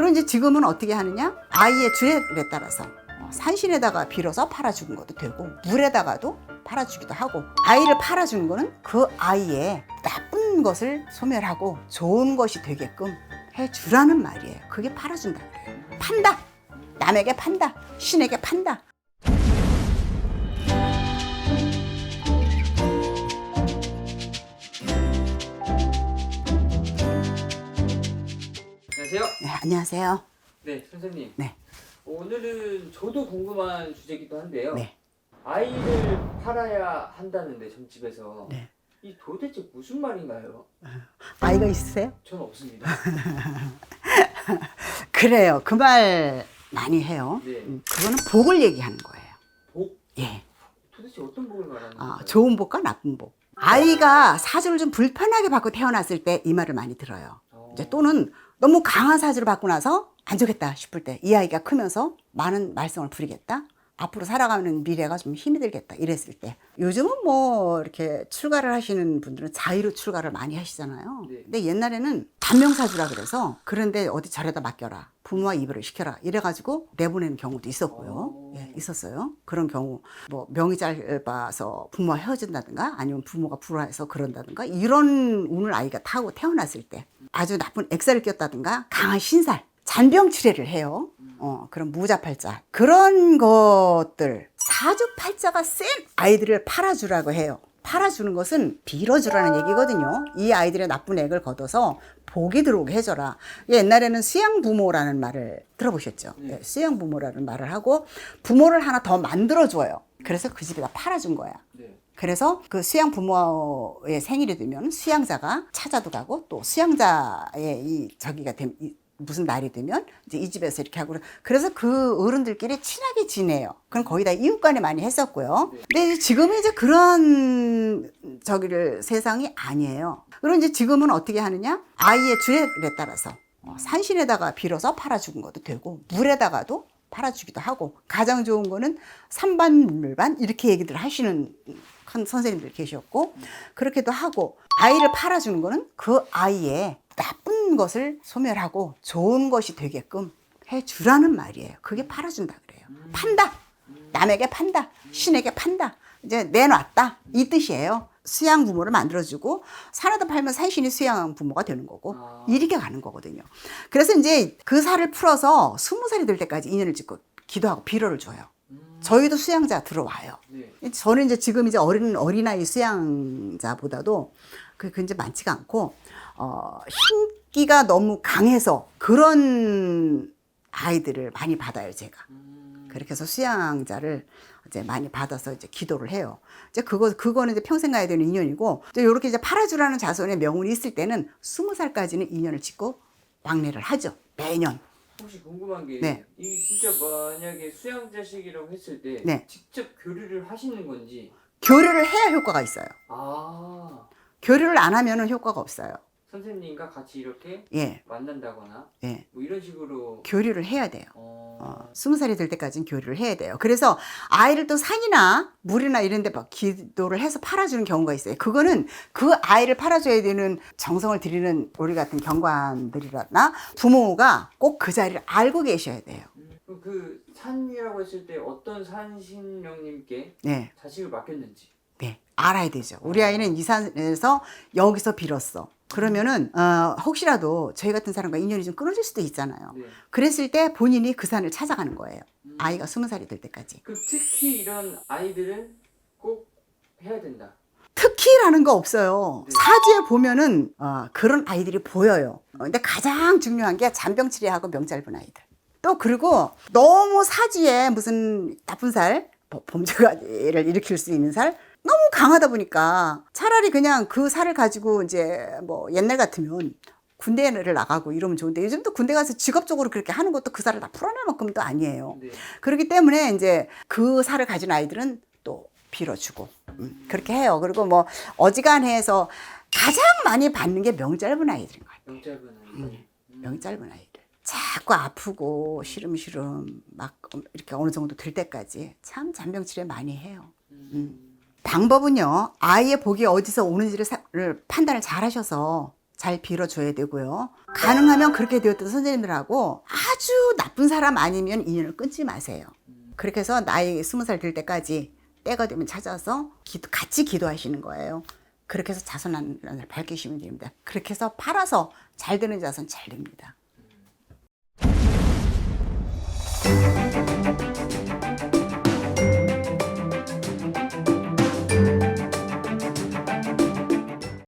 그리고 이제 지금은 어떻게 하느냐? 아이의 주례에 따라서 산신에다가 빌어서 팔아주는 것도 되고 물에다가도 팔아주기도 하고, 아이를 팔아주는 거는 그 아이의 나쁜 것을 소멸하고 좋은 것이 되게끔 해주라는 말이에요. 그게 팔아준다 그래요. 판다. 남에게 판다. 신에게 판다. 안녕하세요. 네, 안녕하세요. 네, 선생님. 네. 오늘은 저도 궁금한 주제이기도 한데요. 네. 아이를 팔아야 한다는데 점집에서 네. 이 도대체 무슨 말인가요? 아이가 있으세요? 전 없습니다. 그래요. 그 말 많이 해요. 네. 그거는 복을 얘기하는 거예요. 복? 예. 도대체 어떤 복을 말하는 건가요? 좋은 복과 나쁜 복. 아이가 사주를 좀 불편하게 받고 태어났을 때 이 말을 많이 들어요. 이제 또는 너무 강한 사주를 받고 나서 안 좋겠다 싶을 때, 이 아이가 크면서 많은 말썽을 부리겠다, 앞으로 살아가는 미래가 좀 힘이 들겠다 이랬을 때. 요즘은 뭐 이렇게 출가를 하시는 분들은 자의로 출가를 많이 하시잖아요. 네. 근데 옛날에는 단명사주라 그래서 그런데 어디 절에다 맡겨라, 부모와 이별을 시켜라 이래가지고 내보내는 경우도 있었고요. 예, 있었어요. 그런 경우 뭐 명이 짧아서 부모와 헤어진다든가 아니면 부모가 불화해서 그런다든가 이런 운을 아이가 타고 태어났을 때 아주 나쁜 액살을 꼈다든가 강한 신살, 잔병치레를 해요. 그런 무자팔자, 그런 것들, 사주팔자가 센 아이들을 팔아주라고 해요. 팔아주는 것은 빌어주라는 얘기거든요. 이 아이들의 나쁜 액을 걷어서 복이 들어오게 해줘라. 옛날에는 수양부모라는 말을 들어보셨죠? 네. 수양부모라는 말을 하고 부모를 하나 더 만들어줘요. 그래서 그 집에다 팔아준 거야. 네. 그래서 그 수양 부모의 생일이 되면 수양자가 찾아도 가고, 또 수양자의 이 저기가 되면 무슨 날이 되면 이제 이 집에서 이렇게 하고, 그래서 그 어른들끼리 친하게 지내요. 그건 거의 다 이웃간에 많이 했었고요. 근데 지금은 이제 그런 저기를 세상이 아니에요. 그리고 이제 지금은 어떻게 하느냐? 아이의 주례에 따라서 산신에다가 빌어서 팔아주는 것도 되고 물에다가도 팔아주기도 하고, 가장 좋은 거는 산반물반 이렇게 얘기들 하시는 큰 선생님들 계셨고, 그렇게도 하고, 아이를 팔아주는 거는 그 아이의 나쁜 것을 소멸하고 좋은 것이 되게끔 해주라는 말이에요. 그게 팔아준다 그래요. 판다. 남에게 판다. 신에게 판다. 이제 내놨다 이 뜻이에요. 수양 부모를 만들어주고, 산에다 팔면 산신이 수양 부모가 되는 거고, 이렇게 가는 거거든요. 그래서 이제 그 살을 풀어서 20살이 될 때까지 인연을 짓고 기도하고 비료를 줘요. 저희도 수양자 들어와요. 네. 저는 이제 지금 이제 어린아이 수양자보다도 그게 이제 많지가 않고, 힘기가 너무 강해서 그런 아이들을 많이 받아요, 제가. 그렇게 해서 수양자를 이제 많이 받아서 이제 기도를 해요. 이제 그거는 이제 평생 가야 되는 인연이고, 이제 요렇게 이제 팔아주라는 자손의 명운이 있을 때는 20살까지는 인연을 짓고 왕래를 하죠, 매년. 혹시 궁금한 게, 네. 이 진짜 만약에 수양자식이라고 했을 때 네. 직접 교류를 하시는 건지. 교류를 해야 효과가 있어요. 아, 교류를 안 하면은 효과가 없어요. 선생님과 같이 이렇게 예, 만난다거나 예. 뭐 이런 식으로. 교류를 해야 돼요. 20살이 될 때까지는 교류를 해야 돼요. 그래서 아이를 또 산이나 물이나 이런 데 막 기도를 해서 팔아주는 경우가 있어요. 그거는 그 아이를 팔아줘야 되는 정성을 들이는 우리 같은 경관들이나 부모가 꼭 그 자리를 알고 계셔야 돼요. 그 산이라고 했을 때 어떤 산신령님께 네, 자식을 맡겼는지. 네, 알아야 되죠. 우리 아이는 이 산에서 여기서 빌었어. 그러면은 혹시라도 저희 같은 사람과 인연이 좀 끊어질 수도 있잖아요. 네. 그랬을 때 본인이 그 산을 찾아가는 거예요. 아이가 20살이 될 때까지. 그 특히 이런 아이들은 꼭 해야 된다. 특히라는 거 없어요. 네. 사주에 보면은 그런 아이들이 보여요. 근데 가장 중요한 게 잔병치레하고 명짧은 아이들. 또 그리고 너무 사주에 무슨 나쁜 살, 범죄를 일으킬 수 있는 살 너무 강하다 보니까 차라리 그냥 그 살을 가지고 이제 뭐 옛날 같으면 군대를 나가고 이러면 좋은데, 요즘도 군대 가서 직업적으로 그렇게 하는 것도 그 살을 다 풀어낼 만큼도 아니에요. 네. 그렇기 때문에 이제 그 살을 가진 아이들은 또 빌어주고 그렇게 해요. 그리고 뭐 어지간해서 가장 많이 받는 게 명짧은 아이들인 것 같아요. 명짧은 아이들. 명짧은 아이들. 자꾸 아프고 시름시름 막 이렇게 어느 정도 될 때까지 참 잔병치레 많이 해요. 방법은요, 아이의 복이 어디서 오는지를 판단을 잘 하셔서 잘 빌어줘야 되고요. 가능하면 그렇게 되었던 선생님들하고 아주 나쁜 사람 아니면 인연을 끊지 마세요. 그렇게 해서 나이 20살 될 때까지 때가 되면 찾아서 같이 기도하시는 거예요. 그렇게 해서 자손을 밝히시면 됩니다. 그렇게 해서 팔아서 잘 되는 자손 잘 됩니다.